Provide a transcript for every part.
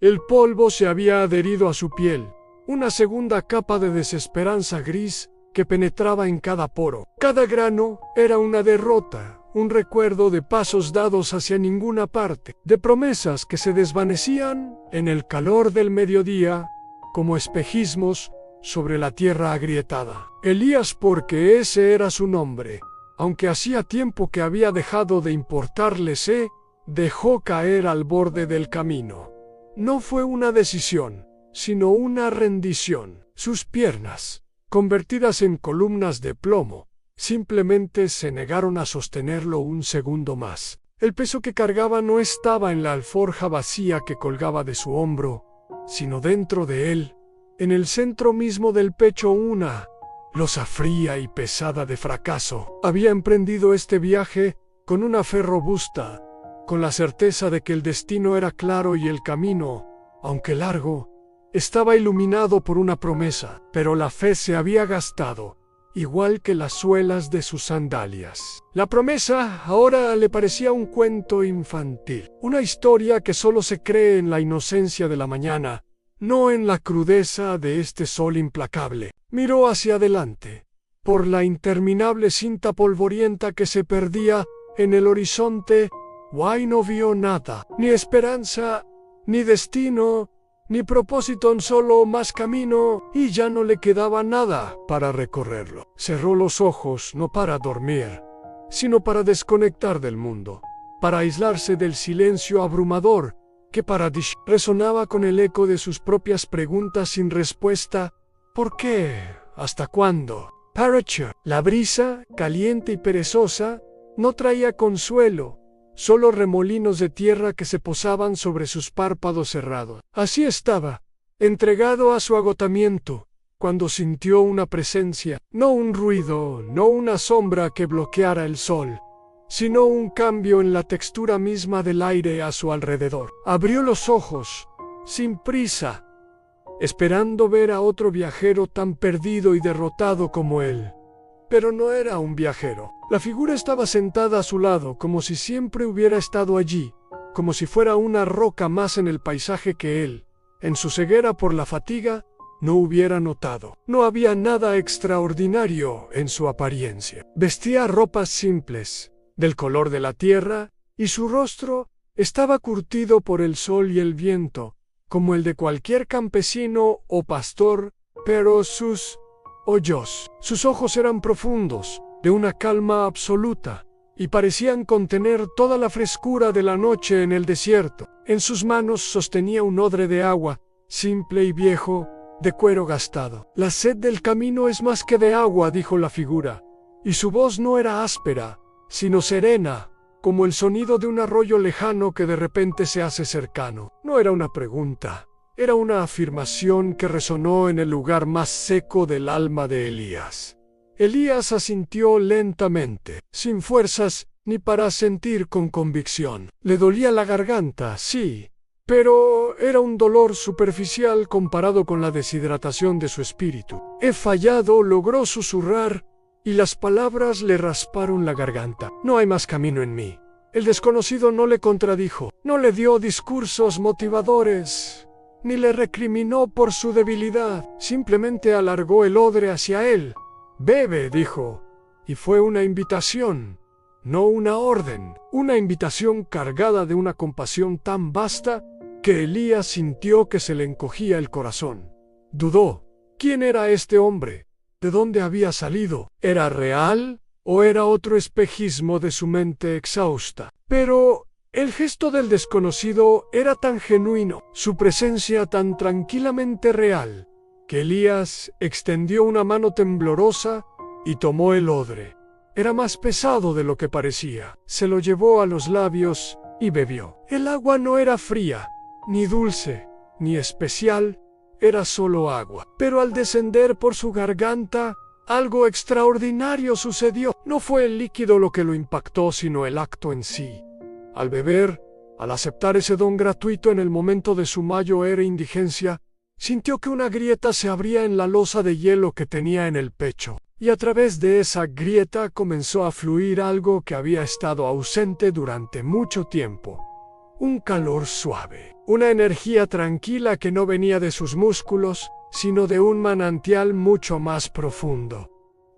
El polvo se había adherido a su piel, una segunda capa de desesperanza gris que penetraba en cada poro. Cada grano era una derrota, un recuerdo de pasos dados hacia ninguna parte, de promesas que se desvanecían en el calor del mediodía como espejismos sobre la tierra agrietada. Elías, porque ese era su nombre, aunque hacía tiempo que había dejado de importarle, se dejó caer al borde del camino. No fue una decisión, sino una rendición. Sus piernas, convertidas en columnas de plomo, simplemente se negaron a sostenerlo un segundo más. El peso que cargaba no estaba en la alforja vacía que colgaba de su hombro, sino dentro de él, en el centro mismo del pecho, una losa fría y pesada de fracaso. Había emprendido este viaje con una fe robusta, con la certeza de que el destino era claro y el camino, aunque largo, estaba iluminado por una promesa, pero la fe se había gastado, igual que las suelas de sus sandalias. La promesa ahora le parecía un cuento infantil, una historia que solo se cree en la inocencia de la mañana, no en la crudeza de este sol implacable. Miró hacia adelante, por la interminable cinta polvorienta que se perdía en el horizonte. Y no vio nada, ni esperanza, ni destino, ni propósito, solo más camino, y ya no le quedaba nada para recorrerlo. Cerró los ojos no para dormir, sino para desconectar del mundo, para aislarse del silencio abrumador que resonaba con el eco de sus propias preguntas sin respuesta. ¿Por qué? ¿Hasta cuándo? Paracha. La brisa, caliente y perezosa, no traía consuelo, solo remolinos de tierra que se posaban sobre sus párpados cerrados. Así estaba, entregado a su agotamiento, cuando sintió una presencia, no un ruido, no una sombra que bloqueara el sol, sino un cambio en la textura misma del aire a su alrededor. Abrió los ojos, sin prisa, esperando ver a otro viajero tan perdido y derrotado como él. Pero no era un viajero. La figura estaba sentada a su lado, como si siempre hubiera estado allí, como si fuera una roca más en el paisaje que él, en su ceguera por la fatiga, no hubiera notado. No había nada extraordinario en su apariencia. Vestía ropas simples, del color de la tierra, y su rostro estaba curtido por el sol y el viento, como el de cualquier campesino o pastor, pero sus ojos eran profundos, de una calma absoluta, y parecían contener toda la frescura de la noche en el desierto. En sus manos sostenía un odre de agua, simple y viejo, de cuero gastado. La sed del camino es más que de agua, dijo la figura, y su voz no era áspera, sino serena, como el sonido de un arroyo lejano que de repente se hace cercano. No era una pregunta. Era una afirmación que resonó en el lugar más seco del alma de Elías. Elías asintió lentamente, sin fuerzas ni para sentir con convicción. Le dolía la garganta, sí, pero era un dolor superficial comparado con la deshidratación de su espíritu. He fallado, logró susurrar, y las palabras le rasparon la garganta. No hay más camino en mí. El desconocido no le contradijo, no le dio discursos motivadores, ni le recriminó por su debilidad. Simplemente alargó el odre hacia él. «Bebe», dijo, y fue una invitación, no una orden, una invitación cargada de una compasión tan vasta que Elías sintió que se le encogía el corazón. Dudó. ¿Quién era este hombre? ¿De dónde había salido? ¿Era real o era otro espejismo de su mente exhausta? Pero el gesto del desconocido era tan genuino, su presencia tan tranquilamente real, que Elías extendió una mano temblorosa y tomó el odre. Era más pesado de lo que parecía. Se lo llevó a los labios y bebió. El agua no era fría, ni dulce, ni especial, era solo agua. Pero al descender por su garganta, algo extraordinario sucedió. No fue el líquido lo que lo impactó, sino el acto en sí. Al beber, al aceptar ese don gratuito en el momento de su mayor indigencia, sintió que una grieta se abría en la losa de hielo que tenía en el pecho, y a través de esa grieta comenzó a fluir algo que había estado ausente durante mucho tiempo. Un calor suave, una energía tranquila que no venía de sus músculos, sino de un manantial mucho más profundo.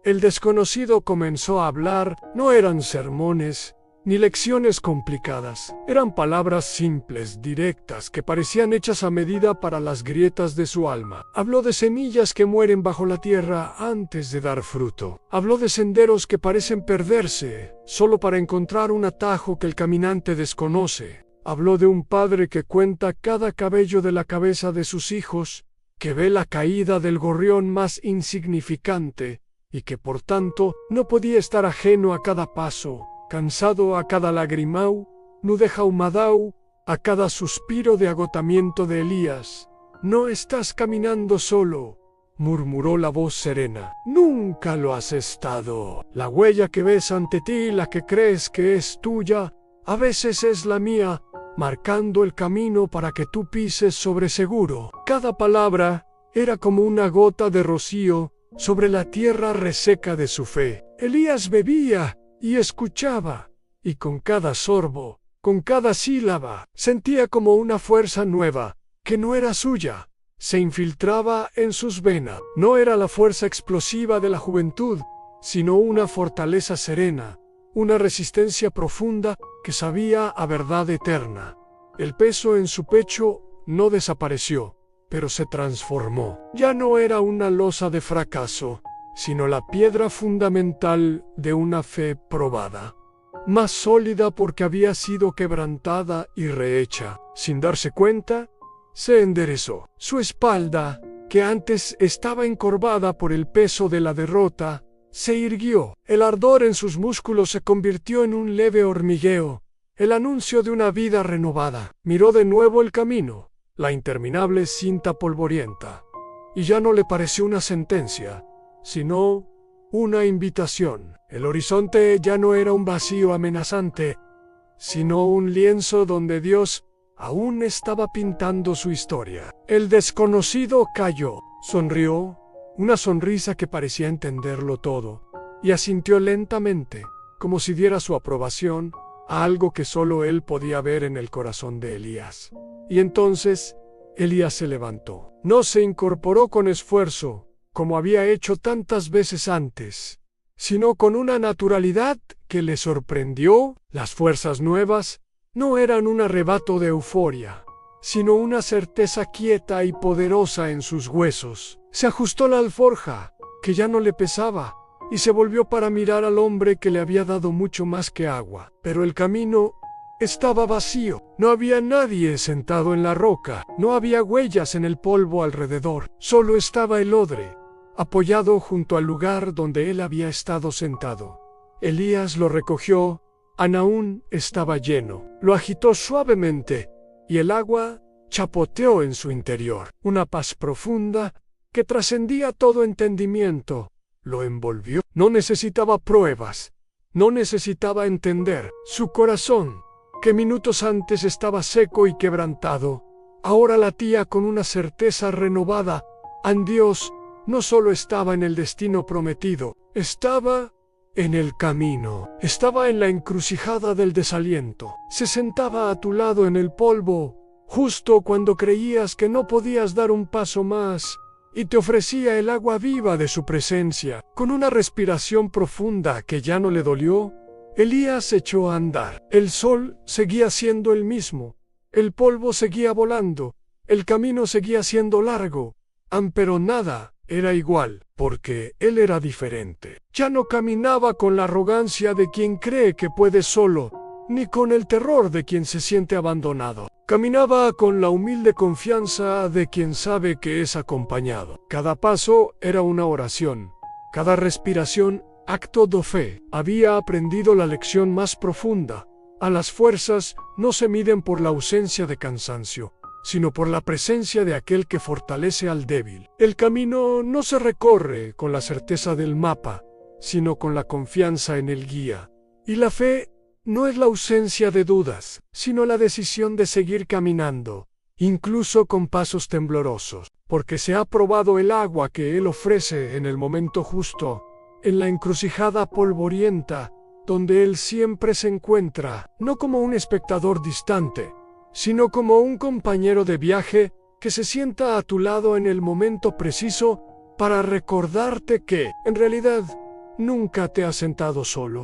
El desconocido comenzó a hablar. No eran sermones ni lecciones complicadas, eran palabras simples, directas, que parecían hechas a medida para las grietas de su alma. Habló de semillas que mueren bajo la tierra antes de dar fruto. Habló de senderos que parecen perderse, solo para encontrar un atajo que el caminante desconoce. Habló de un padre que cuenta cada cabello de la cabeza de sus hijos, que ve la caída del gorrión más insignificante, y que por tanto no podía estar ajeno a cada paso, cansado a cada lagrimau, nudeja humadau, a cada suspiro de agotamiento de Elías. «No estás caminando solo», murmuró la voz serena. «Nunca lo has estado. La huella que ves ante ti, la que crees que es tuya, a veces es la mía, marcando el camino para que tú pises sobre seguro». Cada palabra era como una gota de rocío sobre la tierra reseca de su fe. Elías bebía y escuchaba, y con cada sorbo, con cada sílaba, sentía como una fuerza nueva, que no era suya, se infiltraba en sus venas. No era la fuerza explosiva de la juventud, sino una fortaleza serena, una resistencia profunda que sabía a verdad eterna. El peso en su pecho no desapareció, pero se transformó. Ya no era una losa de fracaso, sino la piedra fundamental de una fe probada, más sólida porque había sido quebrantada y rehecha. Sin darse cuenta, se enderezó. Su espalda, que antes estaba encorvada por el peso de la derrota, se irguió. El ardor en sus músculos se convirtió en un leve hormigueo, el anuncio de una vida renovada. Miró de nuevo el camino, la interminable cinta polvorienta, y ya no le pareció una sentencia, sino una invitación. El horizonte ya no era un vacío amenazante, sino un lienzo donde Dios aún estaba pintando su historia. El desconocido calló, sonrió, una sonrisa que parecía entenderlo todo, y asintió lentamente, como si diera su aprobación a algo que solo él podía ver en el corazón de Elías. Y entonces Elías se levantó. No se incorporó con esfuerzo, como había hecho tantas veces antes, sino con una naturalidad que le sorprendió. Las fuerzas nuevas no eran un arrebato de euforia, sino una certeza quieta y poderosa en sus huesos. Se ajustó la alforja, que ya no le pesaba, y se volvió para mirar al hombre que le había dado mucho más que agua. Pero el camino estaba vacío. No había nadie sentado en la roca, no había huellas en el polvo alrededor. Solo estaba el odre, apoyado junto al lugar donde él había estado sentado. Elías lo recogió. Aún estaba lleno. Lo agitó suavemente, y el agua chapoteó en su interior. Una paz profunda, que trascendía todo entendimiento, lo envolvió. No necesitaba pruebas, no necesitaba entender. Su corazón, que minutos antes estaba seco y quebrantado, ahora latía con una certeza renovada. Dios no solo estaba en el destino prometido, estaba en el camino, estaba en la encrucijada del desaliento. Se sentaba a tu lado en el polvo, justo cuando creías que no podías dar un paso más, y te ofrecía el agua viva de su presencia. Con una respiración profunda que ya no le dolió, Elías echó a andar. El sol seguía siendo el mismo, el polvo seguía volando, el camino seguía siendo largo, pero nada era igual, porque él era diferente. Ya no caminaba con la arrogancia de quien cree que puede solo, ni con el terror de quien se siente abandonado. Caminaba con la humilde confianza de quien sabe que es acompañado. Cada paso era una oración, cada respiración acto de fe. Había aprendido la lección más profunda. A las fuerzas no se miden por la ausencia de cansancio, sino por la presencia de aquel que fortalece al débil. El camino no se recorre con la certeza del mapa, sino con la confianza en el guía. Y la fe no es la ausencia de dudas, sino la decisión de seguir caminando, incluso con pasos temblorosos, porque se ha probado el agua que Él ofrece en el momento justo, en la encrucijada polvorienta, donde Él siempre se encuentra, no como un espectador distante, sino como un compañero de viaje que se sienta a tu lado en el momento preciso para recordarte que, en realidad, nunca te has sentado solo.